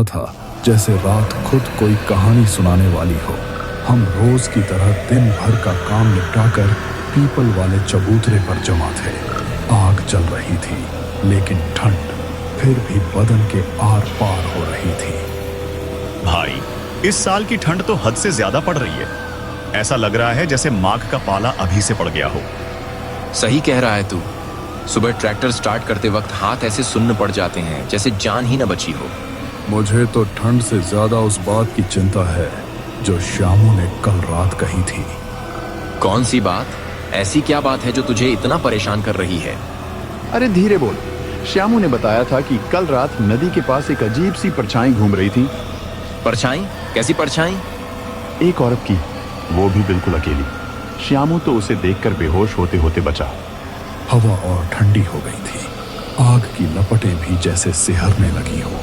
था जैसे रात खुद कोई कहानी सुनाने वाली हो। हम रोज की तरह दिन भर का काम निपटाकर पीपल वाले चबूतरे पर जमा थे। आग जल रही थी लेकिन ठंड फिर भी बदन के आर पार हो रही थी। भाई, इस साल की ठंड तो हद से ज्यादा पड़ रही है। ऐसा लग रहा है जैसे माघ का पाला अभी से पड़ गया हो। सही कह रहा है तू। सुबह ट्रैक्टर स्टार्ट करते वक्त हाथ ऐसे सुन्न पड़ जाते हैं जैसे जान ही न बची हो। मुझे तो ठंड से ज्यादा उस बात की चिंता है जो श्यामू ने कल रात कही थी। कौन सी बात? ऐसी क्या बात है जो तुझे इतना परेशान कर रही है? अरे धीरे बोल। श्यामू ने बताया था कि कल रात नदी के पास एक अजीब सी परछाई घूम रही थी। परछाई? कैसी परछाई? एक औरत की, वो भी बिल्कुल अकेली। श्यामू तो उसे देखकर बेहोश होते होते बचा। हवा और ठंडी हो गई थी। आग की लपटें भी जैसे सिहरने लगी हो।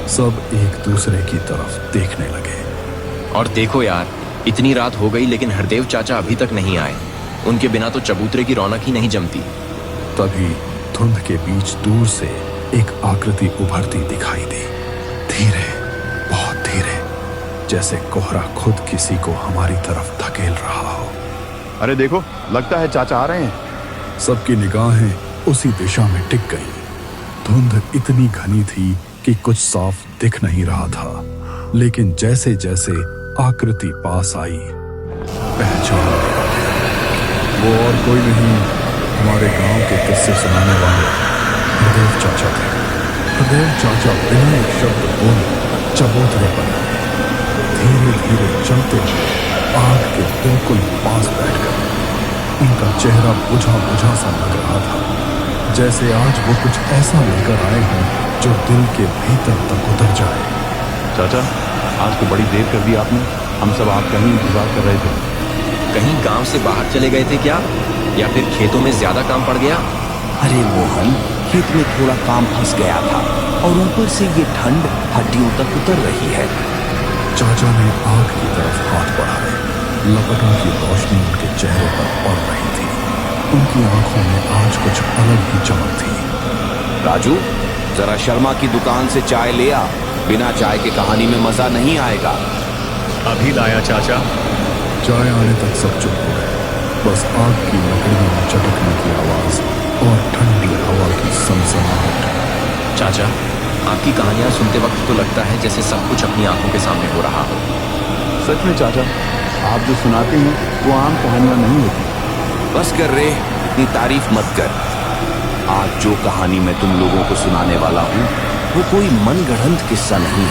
सब एक दूसरे की तरफ देखने लगे। और देखो यार, इतनी रात हो गई लेकिन हरदेव चाचा अभी तक नहीं आए। उनके बिना तो चबूतरे की रौनक ही नहीं जमती। तभी धुंध के बीच दूर से एक आकृति उभरती दिखाई दी। धीरे, बहुत धीरे, जैसे कोहरा खुद किसी को हमारी तरफ धकेल रहा हो। अरे देखो, लगता है चाचा आ रहे हैं। सबकी निगाहें उसी दिशा में टिक गई। धुंध इतनी घनी थी कि कुछ साफ दिख नहीं रहा था, लेकिन जैसे जैसे आकृति पास आई पहचान लिया। वो और कोई नहीं, हमारे गांव के किस्से सुनाने वाले हरदेव चाचा थे। हरदेव चाचा बिना एक शब्द बोले चबूतरे पर धीरे धीरे चलते आग के बिल्कुल पास बैठ गए। उनका चेहरा बुझा बुझा सा लग रहा था, जैसे आज वो कुछ ऐसा लेकर आए हों जो दिल के भीतर तक उतर जाए। चाचा, आज तो बड़ी देर कर दी आपने। हम सब आपका ही इंतजार कर रहे थे। कहीं गांव से बाहर चले गए थे क्या? या फिर खेतों में ज्यादा काम पड़ गया? अरे मोहन, खेत में थोड़ा काम फंस गया था और ऊपर से ये ठंड हड्डियों तक उतर रही है। चाचा ने आग की तरफ हाथ बढ़ाए। लपटों की रोशनी उनके चेहरे पर पड़ रही थी। उनकी आंखों में आज कुछ अलग ही चमक थी। राजू, जरा शर्मा की दुकान से चाय ले आ। बिना चाय के कहानी में मजा नहीं आएगा। अभी लाया चाचा। चाय आने तक सब चुप हो गए। बस आग की लकड़ियों में चटकने की आवाज और ठंडी हवा की सनसनाहट। चाचा, आपकी कहानियां सुनते वक्त तो लगता है जैसे सब कुछ अपनी आंखों के सामने हो रहा हो। सच में चाचा, आप जो सुनाते हैं वो आम कहानियां नहीं होती। बस कर रे, इतनी तारीफ मत कर। आज जो कहानी मैं तुम लोगों को सुनाने वाला हूँ वो कोई मनगढ़ंत किस्सा नहीं